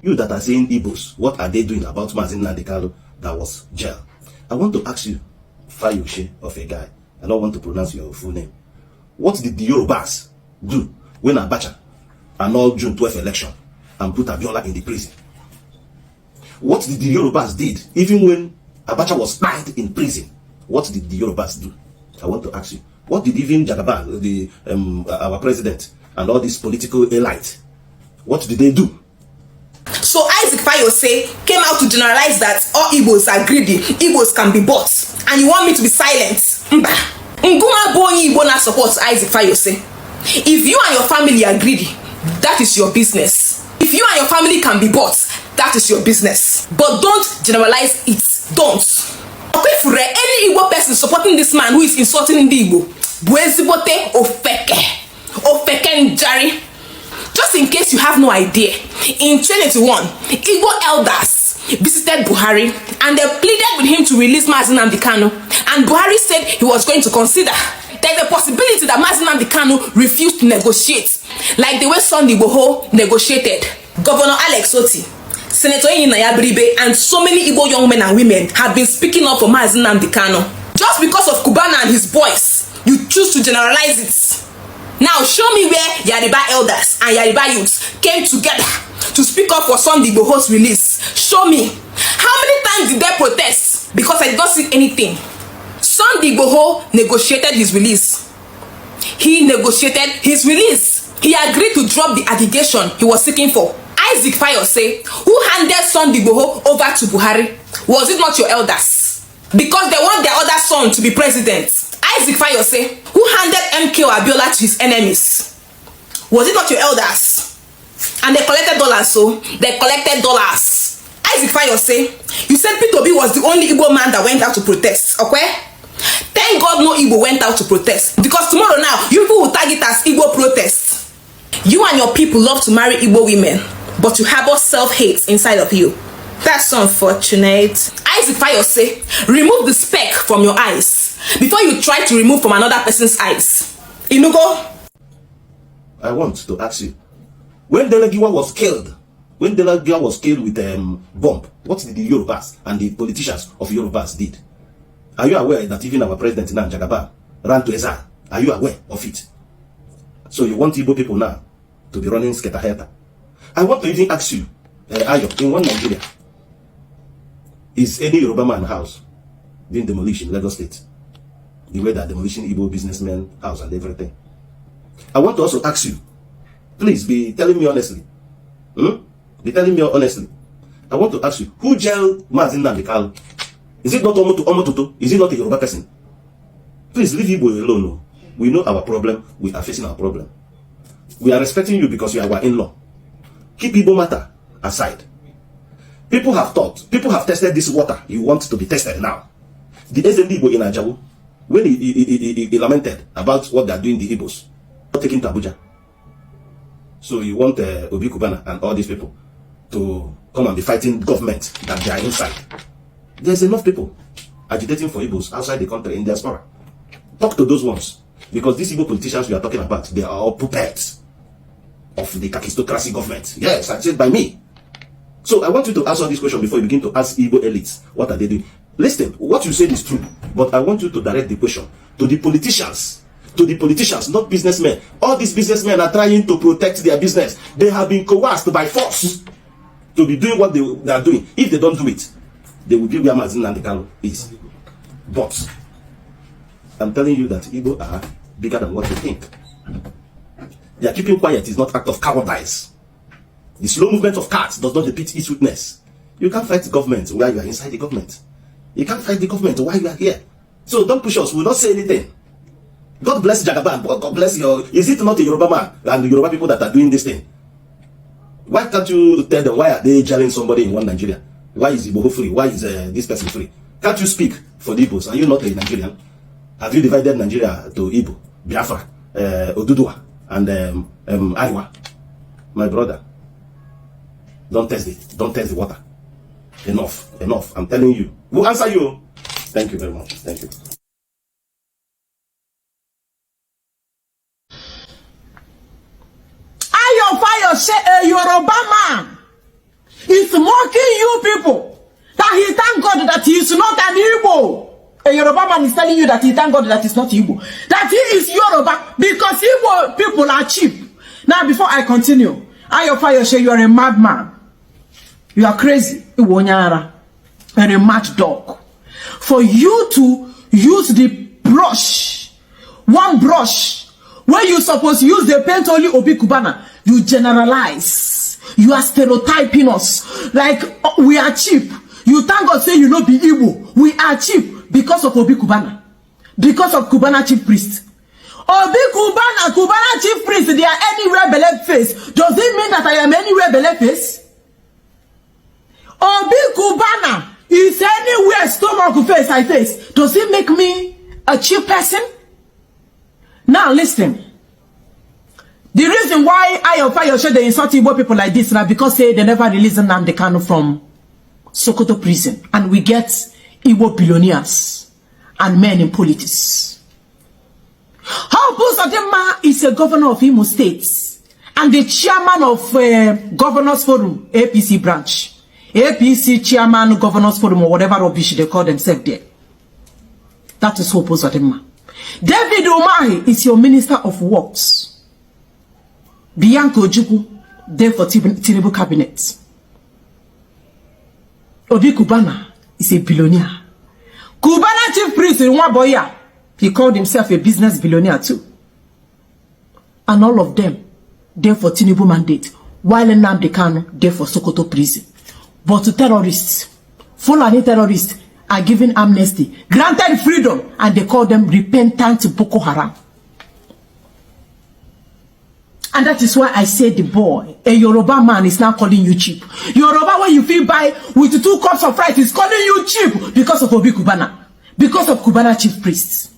You that are saying Igbos, what are they doing about Mazin Nandekalo that was jail? I want to ask you, Fayoshe of a guy, I don't want to pronounce your full name. What did the Yorubas do when Abacha annulled June 12th election and put Abiola in the prison? What did the Yorubas did even when Abacha was tied in prison? What did the Yorubas do? I want to ask you. What did even Jagaban, our president, and all this political elite, what did they do? So Isaac Fayose came out to generalize that all Igbos are greedy, Igbos can be bought, and you want me to be silent? Nguma Boni Igbo na support Isaac Fayose. If you and your family are greedy, that is your business. If you and your family can be bought, that is your business. But don't generalize it. Don't. Okay, for any Igbo person supporting this man who is insulting the Igbo, Buezibote Ofeke Njari. Just in case you have no idea, in 2021, Igbo elders visited Buhari and they pleaded with him to release Mazi Nnamdi Kanu, and Buhari said he was going to consider. There's a possibility that Mazi Nnamdi Kanu refused to negotiate, like the way Sunday Igboho negotiated. Governor Alex Oti, Senator Inyinaya Biribe, and so many Igbo young men and women have been speaking up for Mazi Nnamdi Kanu. Just because of Kubana and his boys, you choose to generalize it. Now show me where Yoruba elders and Yoruba youths came together to speak up for Sunday Igboho's release. Show me. How many times did they protest? Because I did not see anything. Sunday Igboho negotiated his release. He negotiated his release. He agreed to drop the allegation he was seeking for. Isaac Fayose, who handed Sunday Igboho over to Buhari, was it not your elders? Because they want their other son to be president. Isaac Fayose, who handed MK Abiola to his enemies, was it not your elders? And they collected dollars, so they collected dollars. Isaac Fayose, you said P2B was the only Igbo man that went out to protest, okay? Thank God no Igbo went out to protest, because tomorrow now, you people will tag it as Igbo protest. You and your people love to marry Igbo women, but you harbor self-hate inside of you. That's unfortunate. Isaac Fayose, remove the speck from your eyes before you try to remove from another person's eyes. Inugo? I want to ask you, when Delegiwa was killed, with bomb, what did the Yorubas and the politicians of Yorubas did? Are you aware that even our president now, Jagaba, ran to exile? Are you aware of it? So you want Igbo people now to be running sketaheta? I want to even ask you, Ayo, in one Nigeria, is any Yoruba man house being demolished in Lagos State? The way that demolishing Igbo businessmen house and everything. I want to also ask you, please be telling me honestly. Be telling me honestly. I want to ask you, who jailed Mazi Nnamdi Kanu? Is it not Omototo? Is it not a Yoruba person? Please leave Igbo alone. No. We know our problem. We are facing our problem. We are respecting you because you are our in-law. Keep Igbo matter aside. People have thought, people have tested this water. You want to be tested now. The SND Igbo in Ajabu, when he lamented about what they are doing, the Igbos, not taken to Abuja. So you want Obi Kubana and all these people to come and be fighting government that they are inside. There's enough people agitating for Igbos outside the country in diaspora. Talk to those ones. Because these Igbo politicians we are talking about, they are all puppets of the kakistocracy government. Yes, I said by me. So I want you to answer this question before you begin to ask Igbo elites, what are they doing? Listen, what you said is true, but I want you to direct the question to the politicians. To the politicians, not businessmen. All these businessmen are trying to protect their business. They have been coerced by force to be doing what they are doing. If they don't do it, they will be where Mazi Nnamdi Kanu is. But I'm telling you that Igbo are bigger than what you think. They are keeping quiet is not act of cowardice. The slow movement of cats does not depict its weakness. You can't fight the government while you are inside the government. You can't fight the government while you are here. So don't push us. We will not say anything. God bless Jagaban, but God bless your... Is it not a Yoruba man and the Yoruba people that are doing this thing? Why can't you tell them why are they jailing somebody in one Nigeria? Why is Igbo free? Why is this person free? Can't you speak for the Igbos? Are you not a Nigerian? Have you divided Nigeria to Igbo, Biafra, Oduduwa, and Aiwa? My brother, don't test it. Don't test the water. Enough. Enough. I'm telling you. We'll answer you. Thank you very much. Thank you. Fire say a Yoruba man people that he thank God that he is not an Igbo. A Yoruba man is telling you that he thank God that he's not Igbo. That he is Yoruba because Igbo people are cheap. Now, before I continue, Ayofayose, you are a madman. You are crazy. You are a mad dog. For you to use the brush, one brush, when you supposed to use the paint only Obi Kubana, you generalize. You are stereotyping us. Like, we are cheap. You thank God say you know be Igbo. We are cheap because of Obi Kubana. Because of Kubana chief priest. Obi Kubana chief priest, they are anywhere below face. Does it mean that I am anywhere below face? Obi Kubana is anywhere stomach face I face. Does it make me a cheap person? Now listen. The reason why Ayofayose they insult Igbo people like this now because they never release Nnamdi Kanu from Sokoto prison, and we get Igbo billionaires and men in politics. How Uzodinma is a governor of Imo State and the chairman of Governors Forum, APC branch. APC chairman, Governors Forum, or whatever rubbish they call themselves there. That is Hope Uzodinma. David Umahi is your Minister of Works. Bianca Ojukwu, there for Tinubu cabinet. Obi Kubana is a billionaire. Kubana chief priest in Waboya, he called himself a business billionaire too. And all of them, there for Tinubu mandate, while Nnamdi Kanu, there for Sokoto prison. But to terrorists, Fulani terrorists are given amnesty, granted freedom, and they call them repentant Boko Haram. And that is why I said the boy, a Yoruba man is now calling you cheap. Yoruba, when you feel buy with 2 cups of rice, is calling you cheap because of Obi Kubana. Because of Kubana chief priests.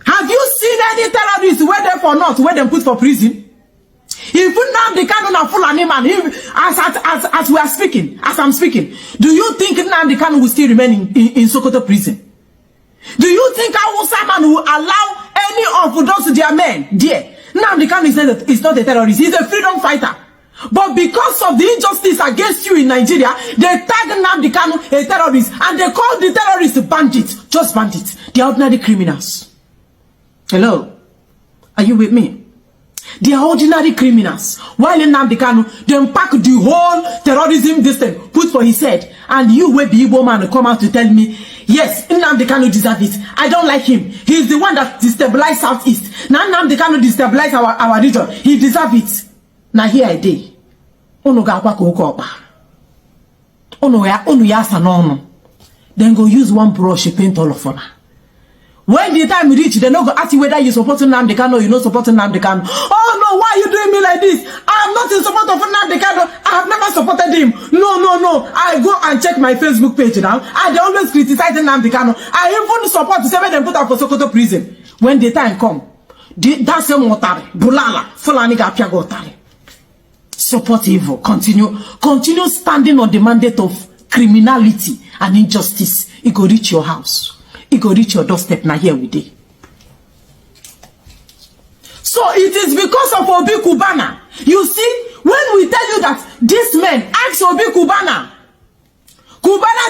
Have you seen any terrorists where they for not, where they put for prison? If Nnamdi Kanu na Fulani man, as we are speaking, as I'm speaking, do you think Nnamdi Kanu will still remain in Sokoto prison? Do you think Hausa man will allow any of those their men there? Nnamdi Kanu is not a terrorist, he's a freedom fighter. But because of the injustice against you in Nigeria, they tag Nnamdi Kanu a terrorist and they call the terrorists bandits, just bandits. They are ordinary criminals. Hello? Are you with me? They are ordinary criminals. While Nnamdi Kanu, they pack the whole terrorism this thing, put for his head. And you will be Igbo man come out to tell me, yes, Nnamdi Kanu deserves it. I don't like him. He's the one that destabilized Southeast. Now Nnamdi Kanu destabilized our region. He deserves it. Now here I dey. Ono ga akwa ko ko pa. Ono ya sanono. Then go use one brush to paint all of them. When the time reach, they no go ask you whether you support Nnamdi Kanu or you not support Nnamdi Kanu. Oh no, why are you doing me like this? I am not in support of Nnamdi Kanu. I have never supported him. No. I go and check my Facebook page now. And they always criticize Nnamdi Kanu. I even support the 7 them put up for Sokoto prison. When the time come, that's a motare. Bulala. Fulani ga piago otare. Support evil. Continue standing on the mandate of criminality and injustice. It go reach your house. It go reach your doorstep. Now here we dey. So it is because of Obi Kubana. You see, when we tell you that this man ask Obi Kubana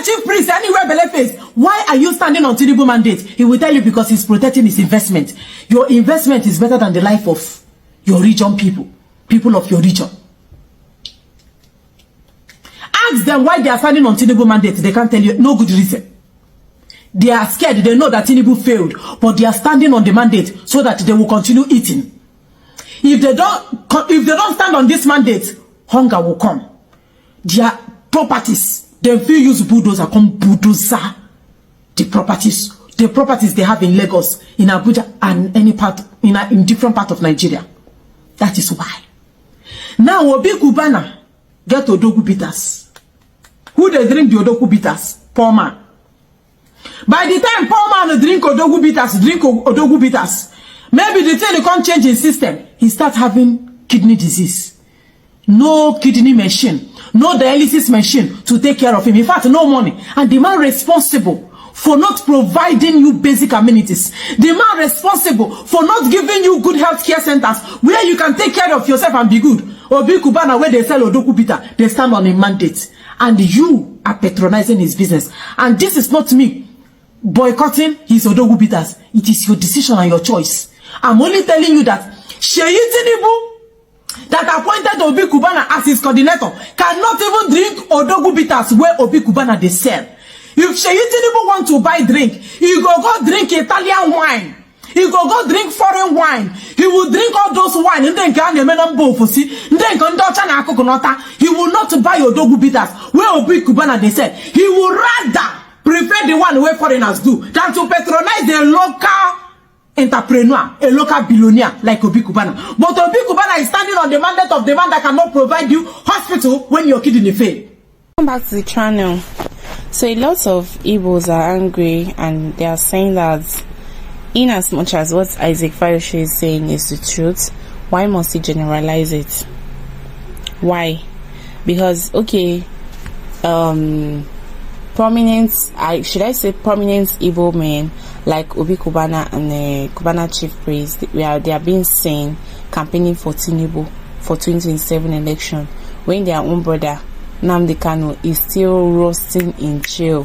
chief priest anywhere Beleface, why are you standing on Tinubu mandate? He will tell you because he's protecting his investment. Your investment is better than the life of your region people of your region. Ask them why they are standing on Tinubu mandate. They can't tell you no good reason. They are scared. They know that Tinubu failed, but they are standing on the mandate so that they will continue eating. If they don't stand on this mandate, hunger will come. Their properties, they will use bulldozer, come bulldozer the properties they have in Lagos, in Abuja, and any part in different part of Nigeria. That is why. Now Obi Kubana get Odogu bitters. Who they drink the Odogu bitters? Poor man. By the time poor man drink Odogu bitters, maybe the thing can't change his system. He starts having kidney disease. No kidney machine, no dialysis machine to take care of him. In fact, no money. And the man responsible for not providing you basic amenities. The man responsible for not giving you good health care centers where you can take care of yourself and be good. Obi Kubana, where they sell Odogu bitter, they stand on a mandate. And you are patronizing his business. And this is not me boycotting his Odogu bitters. It is your decision and your choice. I'm only telling you that Sheyi Tinubu, that appointed Obi Kubana as his coordinator, cannot even drink Odogu bitters where Obi Kubana they sell. If Sheyi Tinubu want to buy drink, he go drink Italian wine. He go drink foreign wine. He will drink all those wine. He will not buy Odogu bitters where Obi Kubana they said. He will rather prefer the one where foreigners do than to patronize the local entrepreneur, a local billionaire like Obi Kubana. But Obi Kubana is standing on the mandate of the man that cannot provide you hospital when your kidney fail. Come back to the channel. So a lot of Igbos are angry and they are saying that in as much as what Isaac Fayose is saying is the truth, why must he generalize it? Why? Because okay, prominent, should I say prominent Igbo men like Obi Kubana and the Kubana chief priest, they are being seen campaigning for Tinubu for 2027 election when their own brother Nnamdi Kanu is still roasting in jail.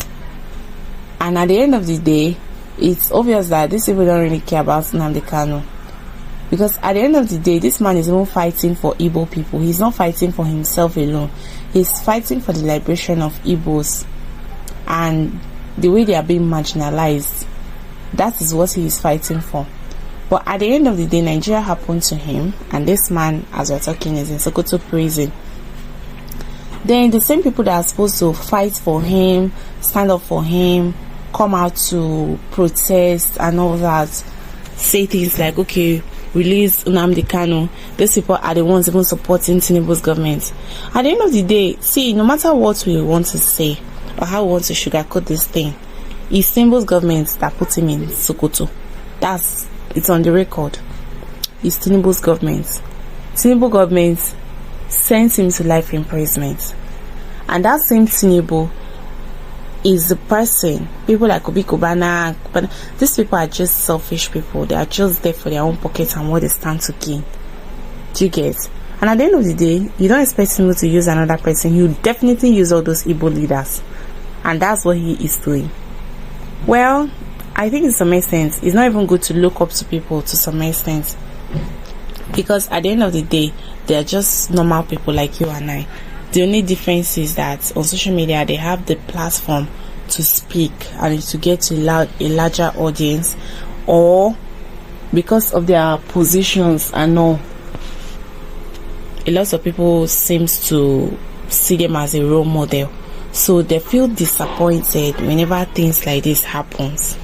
And at the end of the day, it's obvious that these people don't really care about Nnamdi Kanu, because at the end of the day, this man is even fighting for Igbo people. He's not fighting for himself alone. He's fighting for the liberation of Igbos and the way they are being marginalized. That is what he is fighting for. But at the end of the day, Nigeria happened to him, and this man, as we're talking, is in Sokoto prison. Then the same people that are supposed to fight for him, stand up for him, come out to protest and all that, say things like, okay, release Nnamdi Kanu. These people are the ones even supporting Tinubu's government. At the end of the day, see, no matter what we want to say or how we want to sugarcoat this thing, it's Tinubu's government that put him in Sokoto. It's on the record. It's Tinubu's government. Tinubu government sent him to life imprisonment. And that same Tinubu is the person, people like Obi Kubana, these people are just selfish people. They are just there for their own pockets and what they stand to gain. Do you get? And at the end of the day, you don't expect Tinubu to use another person. He will definitely use all those Igbo leaders. And that's what he is doing. Well, I think in some extent, it's not even good to look up to people to some extent. Because at the end of the day, they are just normal people like you and I. The only difference is that on social media, they have the platform to speak and to get to a larger audience, or because of their positions and all, a lot of people seems to see them as a role model. So they feel disappointed whenever things like this happens.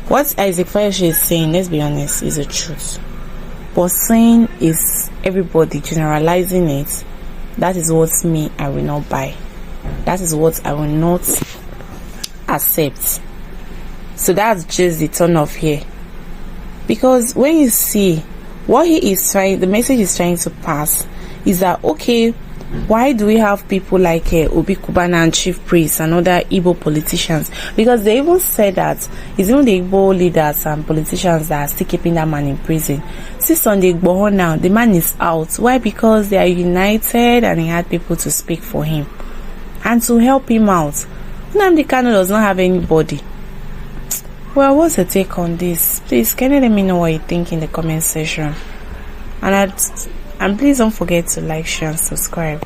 What Isaac Fayose is saying, let's be honest, is the truth. But saying is everybody generalizing it, that is what I will not buy. That is what I will not accept. So that's just the turn off here. Because when you see what he is trying, the message is trying to pass is that, okay, why do we have people like Obi Kubana and Chief Priest and other Igbo politicians? Because they even said that it's even the Igbo leaders and politicians that are still keeping that man in prison. Since on the Igbo now, the man is out. Why? Because they are united and he had people to speak for him and to help him out. Nnamdi Kanu does not have anybody. Well, what's your take on this? Please, can you let me know what you think in the comment section? And please don't forget to like, share, and subscribe.